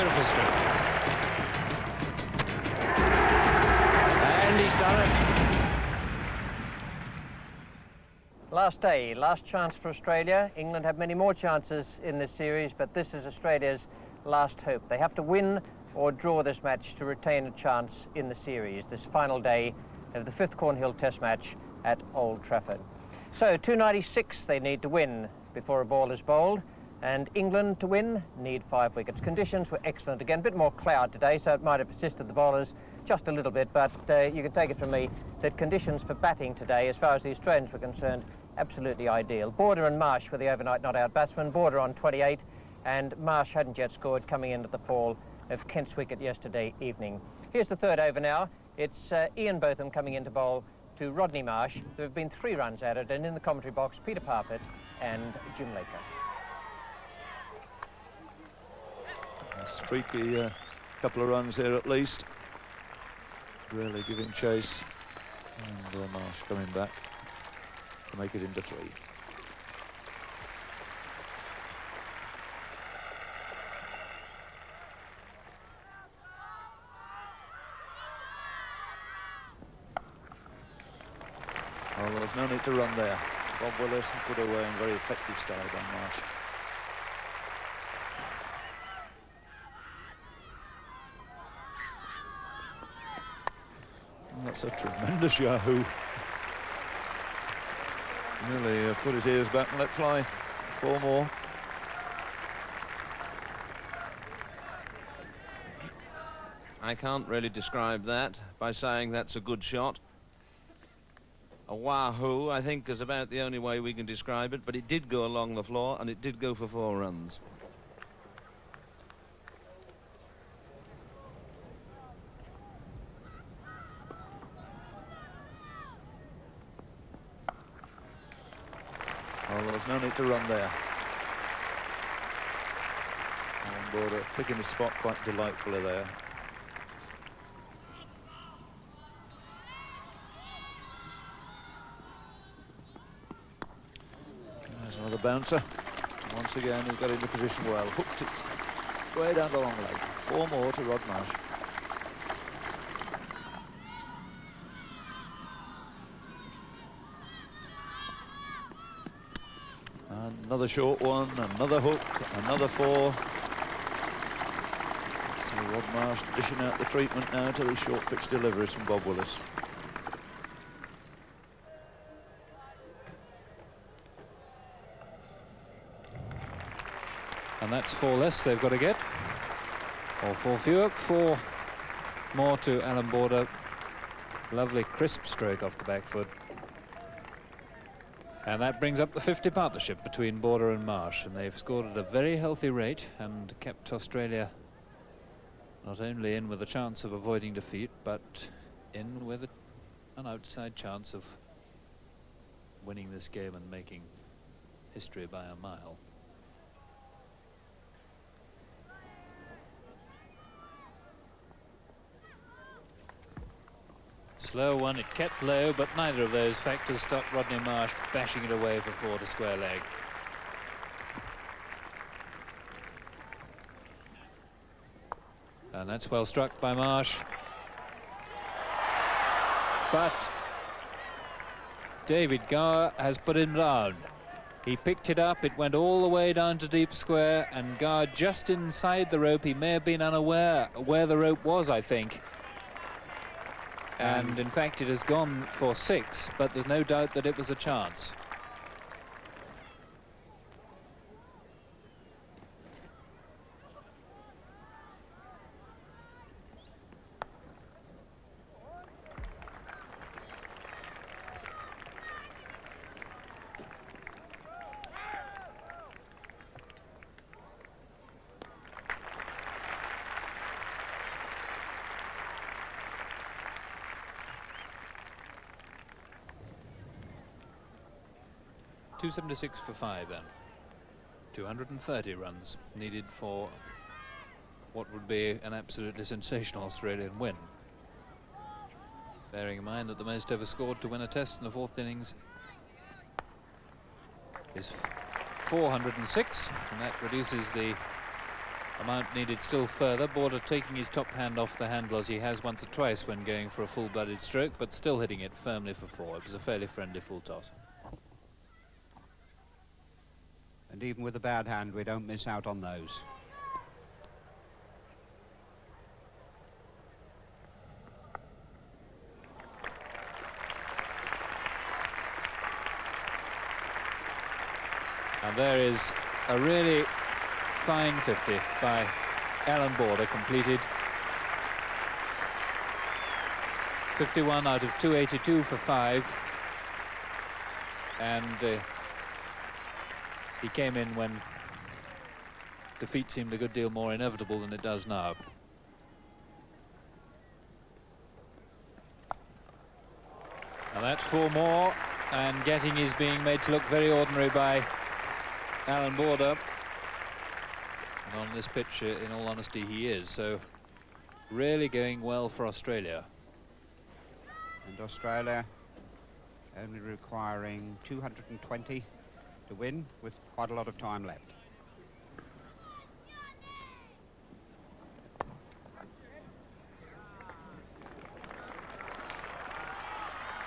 Beautiful stroke. And he's done it. Last day, last chance for Australia. England have many more chances in this series, but this is Australia's last hope. They have to win or draw this match to retain a chance in the series, this final day of the 5th Cornhill Test match at Old Trafford. So 296 they need to win before a ball is bowled, and England to win need 5 wickets. Conditions were excellent again, a bit more cloud today, so it might have assisted the bowlers just a little bit, but you can take it from me that conditions for batting today, as far as the Australians were concerned, absolutely ideal. Border and Marsh were the overnight not-out batsmen. Border on 28, and Marsh hadn't yet scored coming into the fall of Kent's wicket yesterday evening. Here's the 3rd over now. It's Ian Botham coming in to bowl to Rodney Marsh. There have been 3 runs added, and in the commentary box, Peter Parfitt and Jim Laker. A streaky couple of runs here at least. Really giving chase. And Marsh coming back to make it into 3. Well, there's no need to run there. Bob Willis put away in very effective style by Marsh. Well, that's a tremendous yahoo. Nearly put his ears back and let fly 4 more. I can't really describe that by saying that's a good shot. A wahoo, I think, is about the only way we can describe it, but it did go along the floor and it did go for 4 runs. Well, there's no need to run there. Alan Border picking his spot quite delightfully there. There's another bouncer. Once again, he's got into position well. Hooked it way down the long leg. 4 more to Rod Marsh. Another short one, another hook, another 4. So Rod Marsh dishing out the treatment now to these short pitch deliveries from Bob Willis. And that's 4 less they've got to get. Or 4 fewer. 4 more to Alan Border. Lovely crisp stroke off the back foot. And that brings up the 50 partnership between Border and Marsh, and they've scored at a very healthy rate and kept Australia not only in with a chance of avoiding defeat, but in with an outside chance of winning this game and making history by a mile. Slow one, it kept low, but neither of those factors stopped Rodney Marsh bashing it away for 4 to square leg. And that's well struck by Marsh. But David Gower has put him down. He picked it up, it went all the way down to deep square, and Gower just inside the rope. He may have been unaware where the rope was, I think. And in fact, it has gone for 6, but there's no doubt that it was a chance. .276 for 5 then. 230 runs needed for what would be an absolutely sensational Australian win. Bearing in mind that the most ever scored to win a test in the 4th innings is 406, and that reduces the Amount needed still further. Border taking his top hand off the handle as he has once or twice when going for a full-blooded stroke, but still hitting it firmly for 4. It was a fairly friendly full toss. And even with a bad hand, we don't miss out on those. And there is a really fine 50 by Allan Border, completed. 51 out of 282 for 5. And he came in when defeat seemed a good deal more inevitable than it does now. And that's 4 more, and getting is being made to look very ordinary by Allan Border. And on this pitch, in all honesty, he is. So really going well for Australia. And Australia only requiring 220 to win, with quite a lot of time left.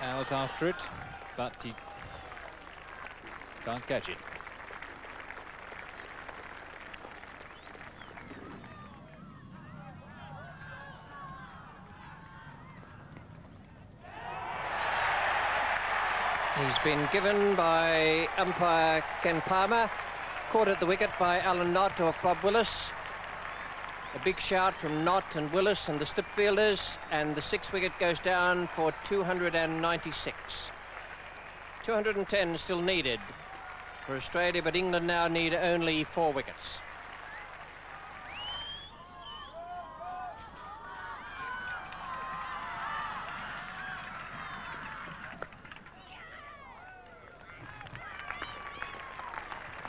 Out after it, but he can't catch it. He's been given by umpire Ken Palmer, caught at the wicket by Alan Knott of Bob Willis. A big shout from Knott and Willis and the slip fielders, and the 6th wicket goes down for 296. 210 still needed for Australia, but England now need only 4 wickets.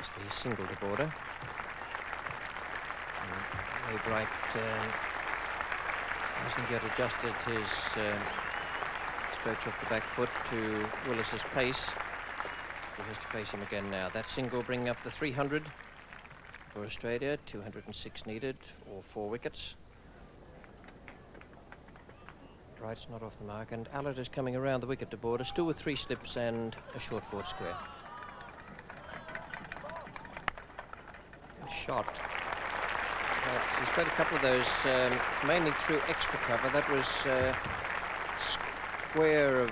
It's the single to Border. Wright hasn't yet adjusted his strokes off the back foot to Willis's pace. He has to face him again now. That single bringing up the 300 for Australia. 206 needed, or 4 wickets. Wright's not off the mark, and Allen is coming around the wicket to Border, still with 3 slips and a short forward square. Good shot. He's played a couple of those, mainly through extra cover. That was square of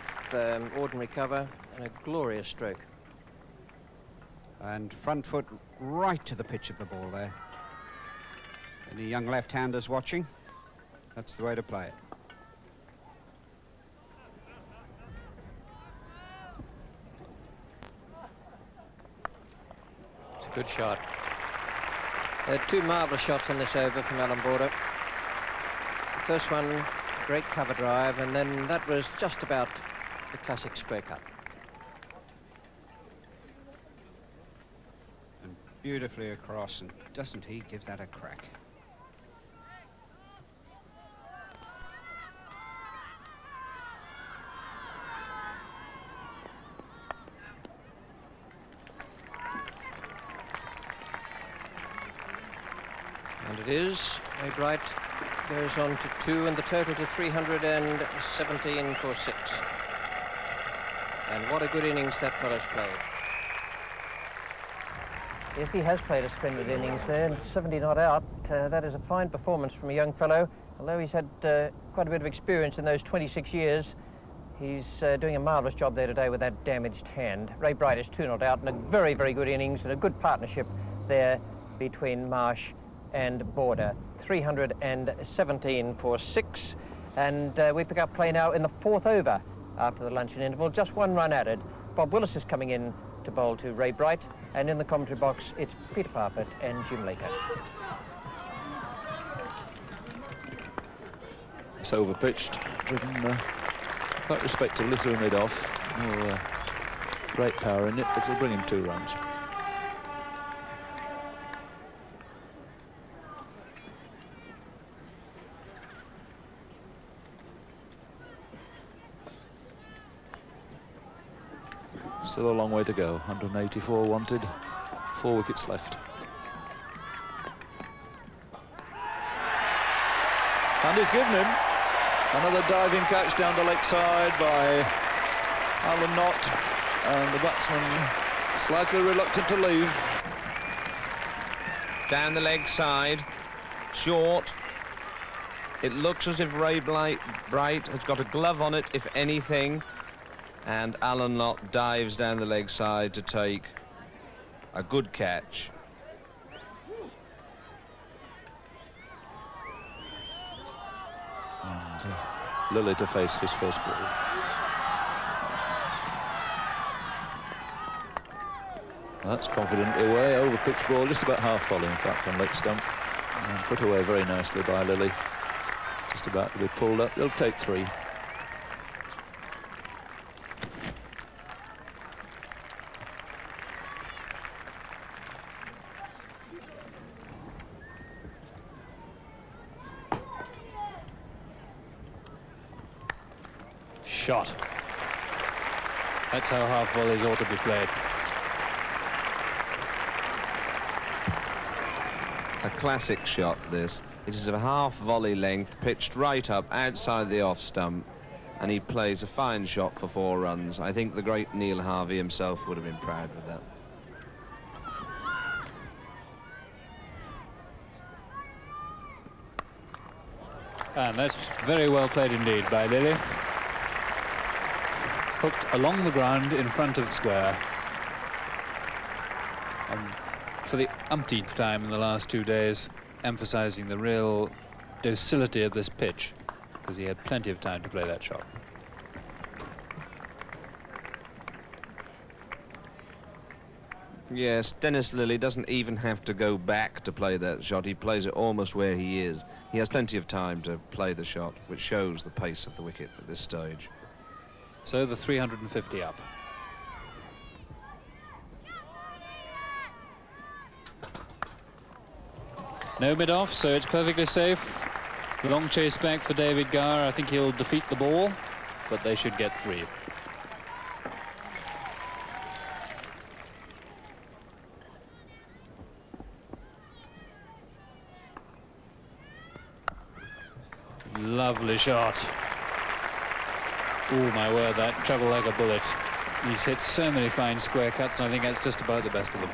ordinary cover, and a glorious stroke. And front foot right to the pitch of the ball there. Any young left-handers watching? That's the way to play it. It's a good shot. 2 marvellous shots in this over from Allan Border. The first one, great cover drive, and then that was just about the classic square cut. And beautifully across, and doesn't he give that a crack? And it is. Wade Wright goes on to 2, and the total to 317 for 6. And what a good innings that fellow's played. Yes, he has played a splendid innings there, and 70 not out. That is a fine performance from a young fellow. Although he's had quite a bit of experience in those 26 years, he's doing a marvellous job there today with that damaged hand. Ray Bright is 2 not out, and a very, very good innings and a good partnership there between Marsh and Border. 317 for 6, and we pick up play now in the 4th over after the luncheon interval. Just 1 run added. Bob Willis is coming in to bowl to Ray Bright, and in the commentary box it's Peter Parfitt and Jim Laker. It's over-pitched, driven quite respectively through mid-off. No great power in it, but it'll bring him 2 runs. Still a long way to go. 184 wanted, 4 wickets left. And he's given him another diving catch down the leg side by ALLAN, and the batsman slightly reluctant to leave. Down the leg side, short. It looks as if Ray Bright has got a glove on it, if anything, and ALLAN dives down the leg side to take a good catch. And Lilly to face his first ball. That's confidently away, over pitch ball, just about half volley in fact on leg stump, and put away very nicely by Lilly. Just about to be pulled up. They'll take 3. Shot. That's how half volleys ought to be played. A classic shot, this. It is of a half volley length, pitched right up outside the off stump, and he plays a fine shot for 4 runs. I think the great Neil Harvey himself would have been proud with that. And that's very well played indeed by Lilly. Hooked along the ground in front of the square. For the umpteenth time in the last 2 days, emphasizing the real docility of this pitch, because he had plenty of time to play that shot. Yes, Dennis Lilly doesn't even have to go back to play that shot. He plays it almost where he is. He has plenty of time to play the shot, which shows the pace of the wicket at this stage. So the 350 up. No mid-off, so it's perfectly safe. Long chase back for David Gower. I think he'll defeat the ball, but they should get 3. Lovely shot. Oh my word, that travelled like a bullet. He's hit so many fine square cuts, and I think that's just about the best of them.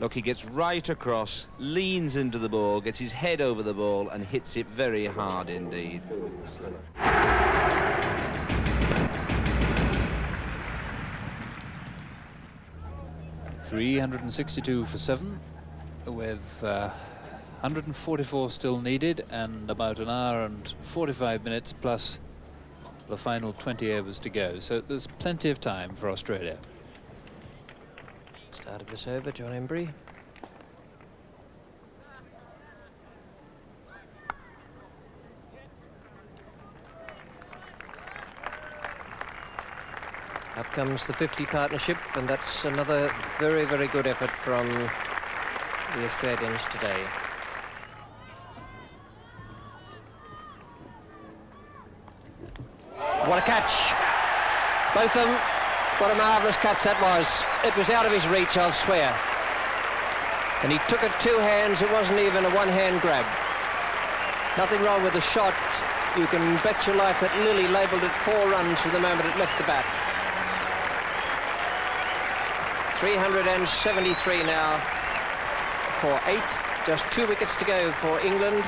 Look, he gets right across, leans into the ball, gets his head over the ball, and hits it very hard indeed. $362 for 7, with 144 still needed, and about an hour and 45 minutes plus the final 20 overs to go. So there's plenty of time for Australia. Start of this over, John Embry. Up comes the 50 partnership, and that's another very, very good effort from the Australians today. What a catch! Both of them, what a marvellous catch that was. It was out of his reach, I'll swear. And he took it 2 hands, it wasn't even a one-hand grab. Nothing wrong with the shot. You can bet your life that Lilly labelled it 4 runs from the moment it left the bat. 373 now for 8. Just 2 wickets to go for England,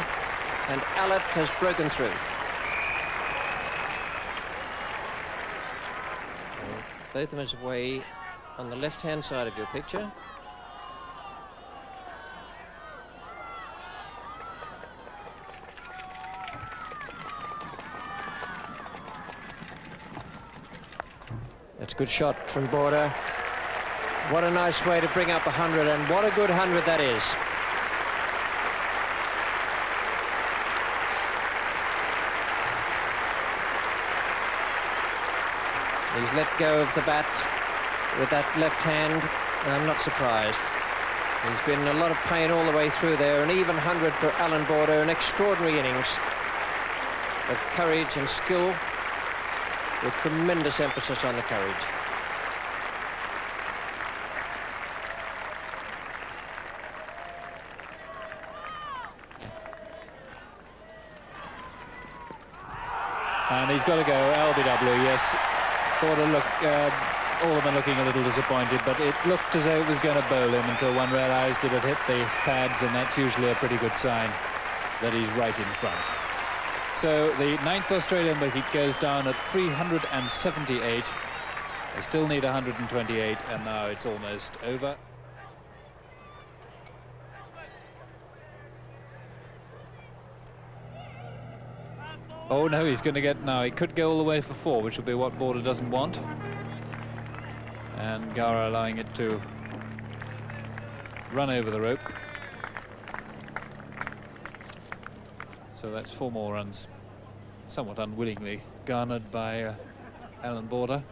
and ALLAN has broken through. Both of them is away on the left-hand side of your picture. That's a good shot from Border. What a nice way to bring up 100, and what a good 100 that is. He's let go of the bat with that left hand, and I'm not surprised. He's been in a lot of pain all the way through there. An even 100 for Allan Border, an extraordinary innings of courage and skill, with tremendous emphasis on the courage. And he's got to go, LBW, yes. Border all of them are looking a little disappointed, but it looked as though it was going to bowl him until one realised it had hit the pads, and that's usually a pretty good sign that he's right in front. So the 9th Australian wicket goes down at 378. They still need 128, and now it's almost over. Oh no, he's going to get now. He could go all the way for 4, which will be what Border doesn't want. And Gara allowing it to run over the rope. So that's 4 more runs, somewhat unwillingly garnered by Allan Border.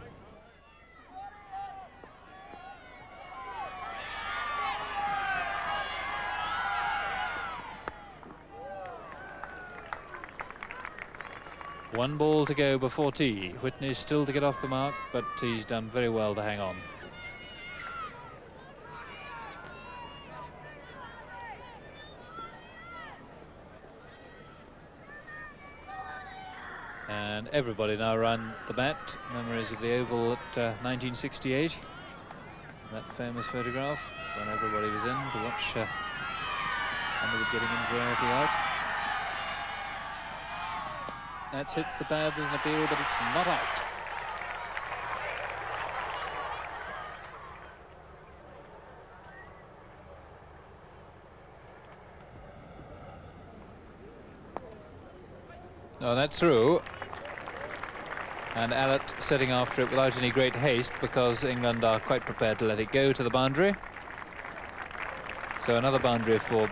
One ball to go before tea. Whitney's still to get off the mark, but he's done very well to hang on. And everybody now around the bat. Memories of the Oval at 1968. That famous photograph when everybody was in to watch Underwood getting in Verity out. That hits the pad, there's an appeal, but it's not out. No, that's through. And Allett setting after it without any great haste, because England are quite prepared to let it go to the boundary. So another boundary for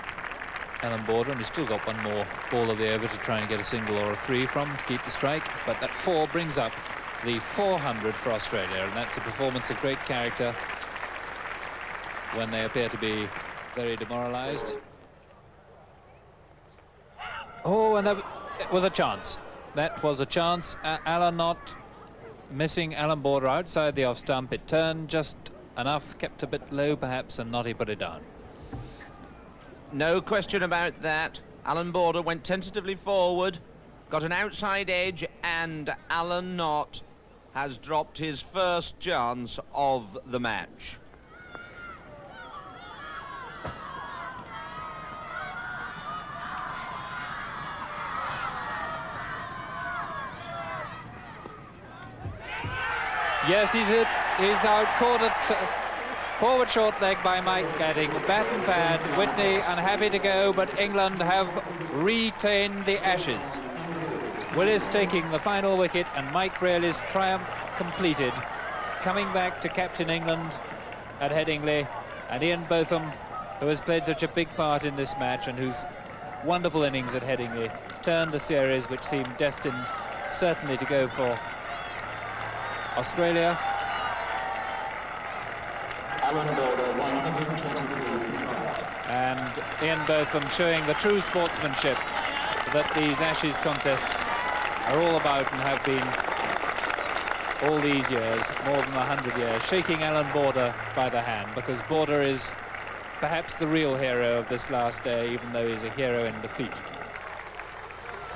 Allan Border, and he's still got one more ball of the over to try and get a single or a 3 from to keep the strike. But that 4 brings up the 400 for Australia, and that's a performance of great character when they appear to be very demoralised. Oh, and that was a chance. That was a chance. Allan not missing Allan Border outside the off stump. It turned just enough, kept a bit low perhaps, and Notty put it down. No question about that. Allan Border went tentatively forward, got an outside edge, and Allan Knott has dropped his first chance of the match. Yes, he's hit. He's out, caught at forward short leg by Mike Gatting. Bat and pad. Whitney unhappy to go, but England have retained the Ashes. Willis taking the final wicket, and Mike Brearley's triumph completed. Coming back to captain England at Headingley, and Ian Botham, who has played such a big part in this match and whose wonderful innings at Headingley turned the series, which seemed destined certainly to go for Australia. And Ian Botham showing the true sportsmanship that these Ashes contests are all about and have been all these years, more than 100 years, shaking Allan Border by the hand, because Border is perhaps the real hero of this last day, even though he's a hero in defeat.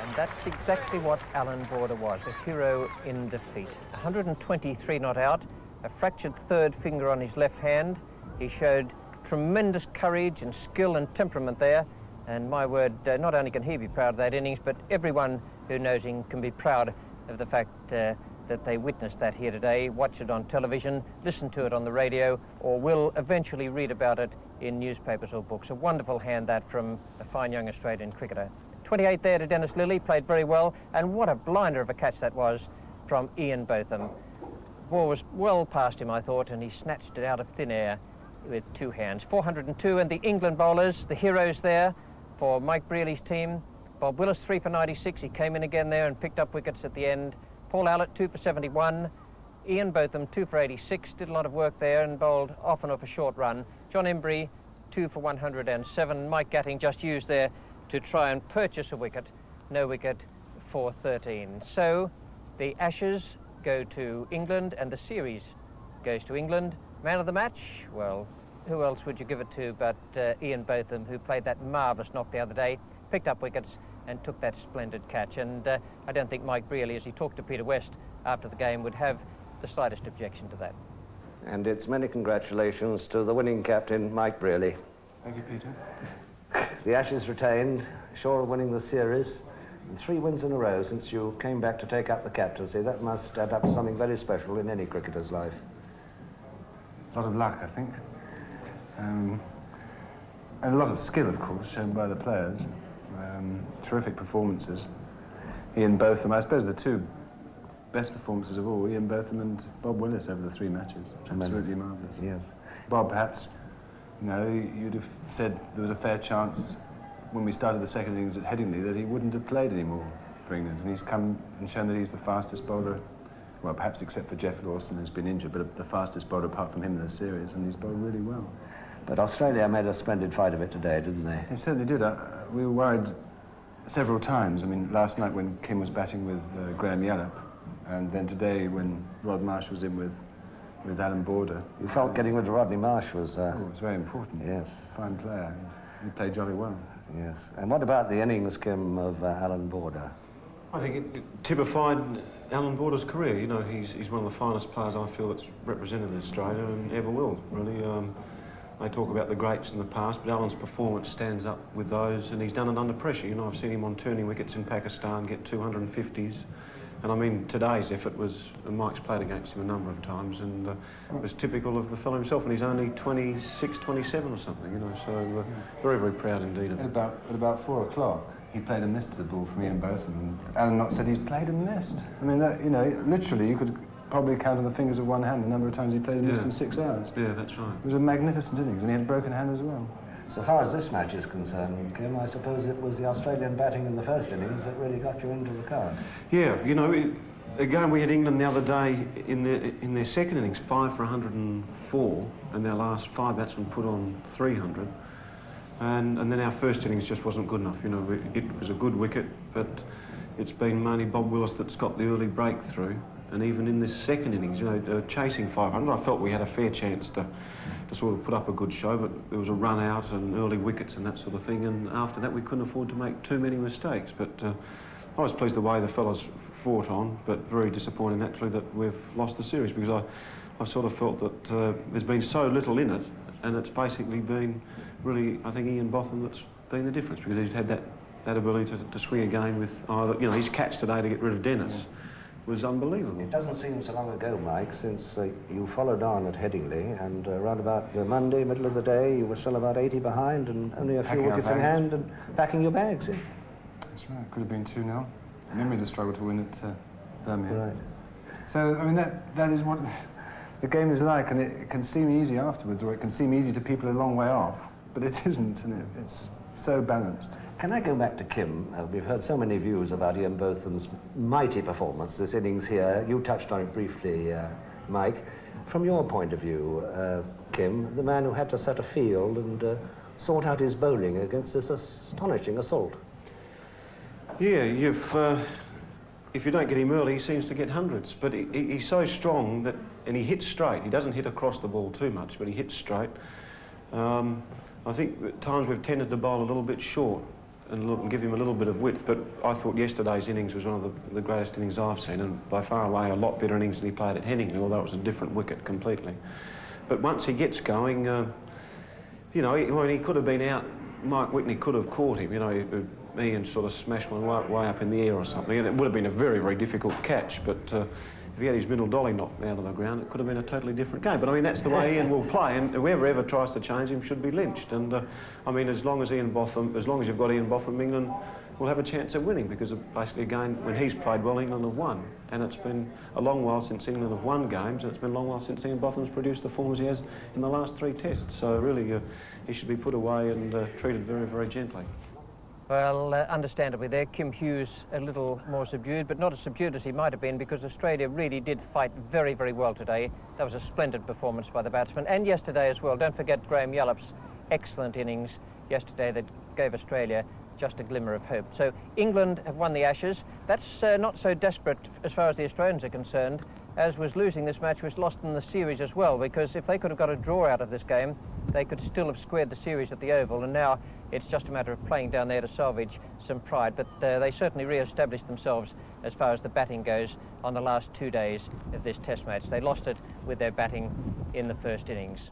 And that's exactly what Allan Border was, a hero in defeat. 123 not out, a fractured third finger on his left hand. He showed tremendous courage and skill and temperament there. And my word, not only can he be proud of that innings, but everyone who knows him can be proud of the fact that they witnessed that here today, watch it on television, listen to it on the radio, or will eventually read about it in newspapers or books. A wonderful hand that from a fine young Australian cricketer. 28 there to Dennis Lillee, played very well, and what a blinder of a catch that was from Ian Botham. Ball was well past him, I thought, and he snatched it out of thin air with 2 hands. 402, and the England bowlers, the heroes there for Mike Brearley's team. Bob Willis 3 for 96, he came in again there and picked up wickets at the end. Paul Allett 2 for 71. Ian Botham 2 for 86, did a lot of work there and bowled off and off a short run. John Embry 2 for 107. Mike Gatting just used there to try and purchase a wicket. No wicket for 13. So the Ashes go to England and the series goes to England. Man of the match, well, who else would you give it to but Ian Botham, who played that marvellous knock the other day, picked up wickets and took that splendid catch. And I don't think Mike Brearley, as he talked to Peter West after the game, would have the slightest objection to that. And it's many congratulations to the winning captain, Mike Brearley. Thank you, Peter. The Ashes retained, sure of winning the series. And 3 wins in a row since you came back to take up the captaincy. That must add up to something very special in any cricketer's life. A lot of luck, I think. And a lot of skill, of course, shown by the players. Terrific performances. Ian Botham, I suppose the 2 best performances of all, Ian Botham and Bob Willis over the 3 matches. Absolutely marvellous. Yes. Bob, perhaps, you know, you'd have said there was a fair chance when we started the second innings at Headingley that he wouldn't have played anymore for England. And he's come and shown that he's the fastest bowler, well, perhaps except for Jeff Lawson, who's been injured, but the fastest bowler apart from him in the series, and he's bowled really well. But Australia made a splendid fight of it today, didn't they? They certainly did. We were worried several times. I mean, last night when Kim was batting with Graham Yallop, and then today when Rod Marsh was in with Allan Border. You felt getting rid of Rodney Marsh was... it was very important. Yes. Fine player. He played jolly well. Yes. And what about the innings, Kim, of Allan Border? I think it typified Allan Border's career. You know, he's one of the finest players I feel that's represented Australia and ever will, really. They talk about the greats in the past, but Allan's performance stands up with those, and he's done it under pressure. You know, I've seen him on turning wickets in Pakistan get 250s. And I mean, today's effort was, Mike's played against him a number of times, and it was typical of the fellow himself, and he's only 26, 27 or something, you know, so very, very proud indeed of him. At about 4 o'clock, he played a missed the ball from Ian Botham, and Allan Knott said he's played a missed. I mean, that, you know, literally, you could probably count on the fingers of one hand the number of times he played a missed in 6 hours. Yeah, that's right. It was a magnificent innings, and he had a broken hand as well. So far as this match is concerned, Kim, I suppose it was the Australian batting in the first innings that really got you into the card. Yeah, you know, again, we had England the other day in their second innings, 5 for 104, and their last 5 batsmen put on 300. And then our first innings just wasn't good enough. You know, it was a good wicket, but it's been mainly Bob Willis that's got the early breakthrough. And even in this second innings, you know, chasing 500, I felt we had a fair chance to sort of put up a good show, but there was a run out and early wickets and that sort of thing. And after that, we couldn't afford to make too many mistakes. But I was pleased the way the fellas fought on, but very disappointed naturally that we've lost the series, because I sort of felt that there's been so little in it, and it's basically been really, I think, Ian Botham that's been the difference, because he's had that ability to swing a game with, you know, his catch today to get rid of Dennis was unbelievable. It doesn't seem so long ago, Mike, since you followed on at Headingley, and around about the Monday, middle of the day, you were still about 80 behind and only a few wickets in hand and packing your bags in. That's right, could have been 2-0. And then we'd have struggled to win at Birmingham. Right. So, I mean, that is what the game is like, and it can seem easy afterwards, or it can seem easy to people a long way off, but it isn't, and it's so balanced. Can I go back to Kim? We've heard so many views about Ian Botham's mighty performance this innings here. You touched on it briefly, Mike. From your point of view, Kim, the man who had to set a field and sort out his bowling against this astonishing assault. Yeah, if you don't get him early, he seems to get hundreds. But he's so strong that, and he hits straight. He doesn't hit across the ball too much, but he hits straight. I think at times we've tended to bowl a little bit short and give him a little bit of width, but I thought yesterday's innings was one of the greatest innings I've seen, and by far away a lot better innings than he played at Headingley, although it was a different wicket completely. But once he gets going, you know, when he could have been out, Mike Whitney could have caught him, you know, Ian sort of smashed one way up in the air or something, and it would have been a very, very difficult catch, but if he had his middle dolly knocked out of the ground, it could have been a totally different game. But I mean, that's the way Ian will play, and whoever ever tries to change him should be lynched. And I mean, as long as you've got Ian Botham, England will have a chance of winning, because basically, again, when he's played well, England have won. And it's been a long while since England have won games, and it's been a long while since Ian Botham's produced the forms he has in the last 3 tests. So really, he should be put away and treated very, very gently. Well, understandably there, Kim Hughes a little more subdued, but not as subdued as he might have been, because Australia really did fight very, very well today. That was a splendid performance by the batsmen, and yesterday as well. Don't forget Graham Yallop's excellent innings yesterday that gave Australia just a glimmer of hope. So England have won the Ashes. That's not so desperate as far as the Australians are concerned. as was losing this match, was lost in the series as well, because if they could have got a draw out of this game, they could still have squared the series at the Oval, and now it's just a matter of playing down there to salvage some pride. But they certainly re-established themselves as far as the batting goes on the last 2 days of this Test match. They lost it with their batting in the first innings.